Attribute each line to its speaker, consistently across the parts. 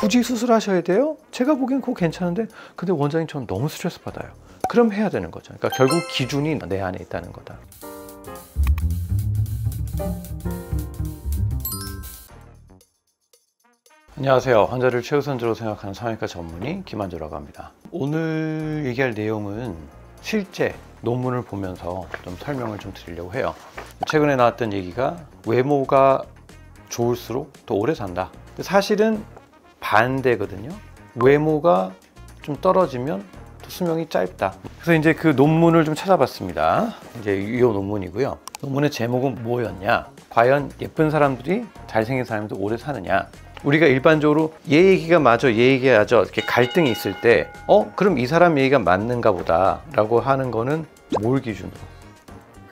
Speaker 1: 굳이 수술하셔야 돼요? 제가 보기엔 그거 괜찮은데 근데 원장님 전 너무 스트레스 받아요. 그럼 해야 되는 거죠. 그러니까 결국 기준이 내 안에 있다는 거다. 안녕하세요. 환자를 최우선적으로 생각하는 성형외과 전문의 김한조라고 합니다. 오늘 얘기할 내용은 실제 논문을 보면서 좀 설명을 좀 드리려고 해요. 최근에 나왔던 얘기가 외모가 좋을수록 더 오래 산다. 사실은 반대거든요. 외모가 좀 떨어지면 또 수명이 짧다. 그래서 이제 그 논문을 좀 찾아봤습니다. 이제 이 논문이고요. 논문의 제목은 뭐였냐? 과연 예쁜 사람들이 잘생긴 사람도 오래 사느냐? 우리가 일반적으로 얘 얘기가 맞아, 얘 얘기가 맞아 이렇게 갈등이 있을 때 그럼 이 사람 얘기가 맞는가 보다 라고 하는 거는 뭘 기준으로?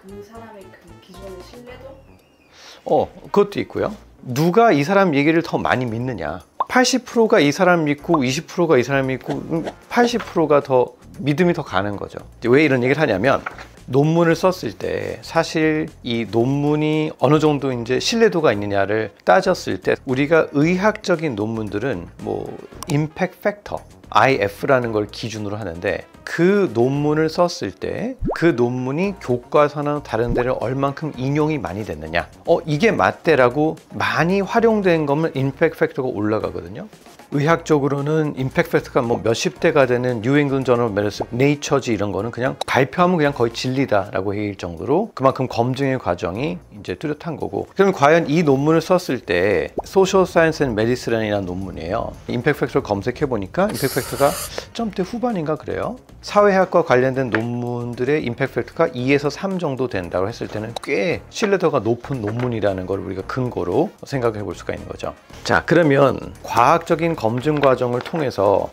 Speaker 2: 그 사람의 그 기준의 신뢰도?
Speaker 1: 그것도 있고요. 누가 이 사람 얘기를 더 많이 믿느냐? 80%가 이 사람 믿고 20%가 이 사람 믿고 80%가 더 믿음이 더 가는 거죠. 왜 이런 얘기를 하냐면 논문을 썼을 때 사실 이 논문이 어느 정도 이제 신뢰도가 있느냐를 따졌을 때 우리가 의학적인 논문들은 뭐 임팩트 팩터 IF라는 걸 기준으로 하는데 그 논문을 썼을 때 그 논문이 교과서나 다른 데를 얼만큼 인용이 많이 됐느냐 이게 맞대라고 많이 활용된 거면 임팩트 팩터가 올라가거든요. 의학적으로는 임팩트 팩터가 뭐 몇십 대가 되는 뉴 잉글랜드 저널 오브 메디슨, 네이처지 이런 거는 그냥 발표하면 그냥 거의 진리다라고 해일 정도로 그만큼 검증의 과정이 이제 뚜렷한 거고. 그럼 과연 이 논문을 썼을 때 소셜 사이언스 앤 메디슨이라는 논문이에요. 임팩트 팩터를 검색해 보니까 임팩트 팩터가 점대 후반인가 그래요. 사회학과 관련된 논문들의 임팩트 팩터가 2에서 3 정도 된다고 했을 때는 꽤 신뢰도가 높은 논문이라는 걸 우리가 근거로 생각해 볼 수가 있는 거죠. 자, 그러면 과학적인 검증 과정을 통해서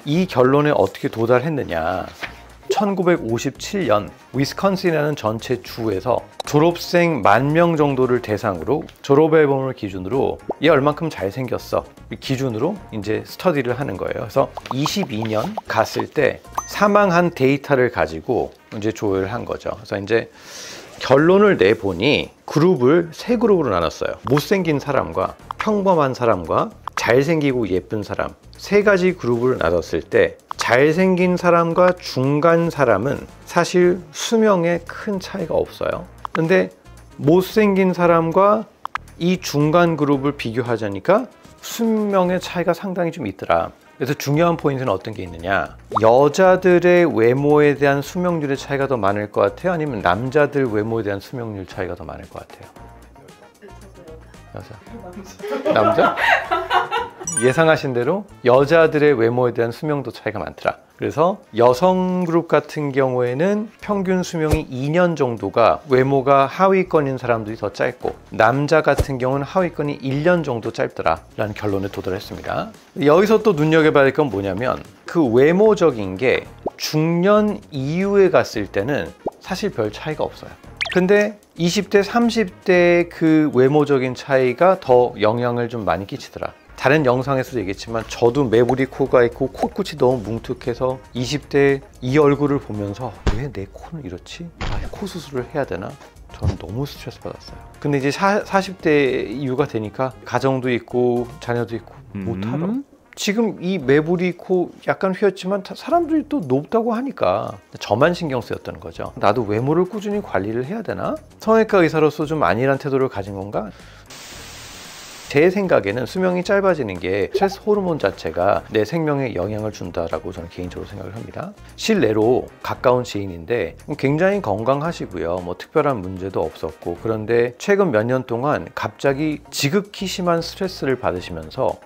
Speaker 1: 이 결론에 어떻게 도달했느냐. 1957년 위스콘신이라는 전체 주에서 졸업생 10,000명 정도를 대상으로 졸업 앨범을 기준으로 얘 얼만큼 잘생겼어 기준으로 이제 스터디를 하는 거예요. 그래서 22년 갔을 때 사망한 데이터를 가지고 이제 조회를 한 거죠. 그래서 이제 결론을 내보니 그룹을 세 그룹으로 나눴어요. 못생긴 사람과 평범한 사람과 잘생기고 예쁜 사람 세 가지 그룹을 나눴을 때 잘생긴 사람과 중간 사람은 사실 수명에 큰 차이가 없어요. 근데 못생긴 사람과 이 중간 그룹을 비교하자니까 수명의 차이가 상당히 좀 있더라. 그래서 중요한 포인트는 어떤 게 있느냐. 여자들의 외모에 대한 수명률의 차이가 더 많을 것 같아요? 아니면 남자들 외모에 대한 수명률 차이가 더 많을 것 같아요? 남자? 예상하신 대로 여자들의 외모에 대한 수명도 차이가 많더라. 그래서 여성 그룹 같은 경우에는 평균 수명이 2년 정도가 외모가 하위권인 사람들이 더 짧고 남자 같은 경우는 하위권이 1년 정도 짧더라 라는 결론에 도달했습니다. 여기서 또 눈여겨봐야 될 건 뭐냐면 그 외모적인 게 중년 이후에 갔을 때는 사실 별 차이가 없어요. 근데 20대, 30대의 그 외모적인 차이가 더 영향을 좀 많이 끼치더라. 다른 영상에서도 얘기했지만 저도 매부리 코가 있고 코끝이 너무 뭉툭해서 20대 이 얼굴을 보면서 왜 내 코는 이렇지? 코 수술을 해야 되나? 저는 너무 스트레스 받았어요. 근데 이제 40대 이후가 되니까 가정도 있고 자녀도 있고 못하러. 지금 이 매부리 코 약간 휘었지만 사람들이 또 높다고 하니까 저만 신경 쓰였다는 거죠. 나도 외모를 꾸준히 관리를 해야 되나? 성형외과 의사로서 좀 안일한 태도를 가진 건가? 제 생각에는 수명이 짧아지는 게 스트레스 호르몬 자체가 내 생명에 영향을 준다라고 저는 개인적으로 생각을 합니다. 실내로 가까운 지인인데 굉장히 건강하시고요. 뭐 특별한 문제도 없었고 그런데 최근 몇 년 동안 갑자기 지극히 심한 스트레스를 받으시면서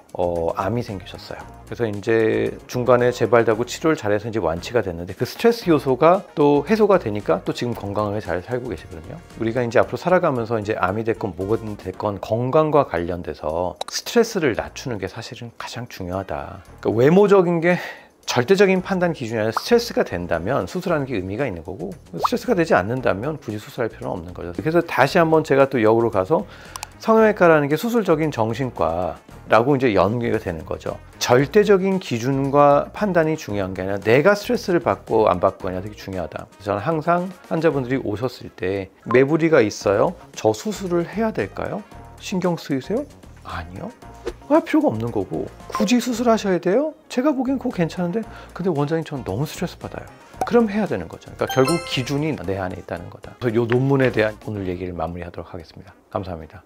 Speaker 1: 암이 생기셨어요. 그래서 이제 중간에 재발되고 치료를 잘해서 이제 완치가 됐는데 그 스트레스 요소가 또 해소가 되니까 또 지금 건강하게 잘 살고 계시거든요. 우리가 이제 앞으로 살아가면서 이제 암이 됐건 뭐가 됐건 건강과 관련돼서 스트레스를 낮추는 게 사실은 가장 중요하다. 그러니까 외모적인 게 절대적인 판단 기준이 아니라 스트레스가 된다면 수술하는 게 의미가 있는 거고 스트레스가 되지 않는다면 굳이 수술할 필요는 없는 거죠. 그래서 다시 한번 제가 또 역으로 가서 성형외과라는 게 수술적인 정신과라고 이제 연계가 되는 거죠. 절대적인 기준과 판단이 중요한 게 아니라 내가 스트레스를 받고 안 받고가 되게 중요하다. 저는 항상 환자분들이 오셨을 때 매부리가 있어요. 저 수술을 해야 될까요? 신경 쓰이세요? 아니요. 할 필요가 없는 거고 굳이 수술하셔야 돼요? 제가 보기엔 그거 괜찮은데 근데 원장님 전 너무 스트레스 받아요. 그럼 해야 되는 거죠. 그러니까 결국 기준이 내 안에 있다는 거다. 그래서 이 논문에 대한 오늘 얘기를 마무리하도록 하겠습니다. 감사합니다.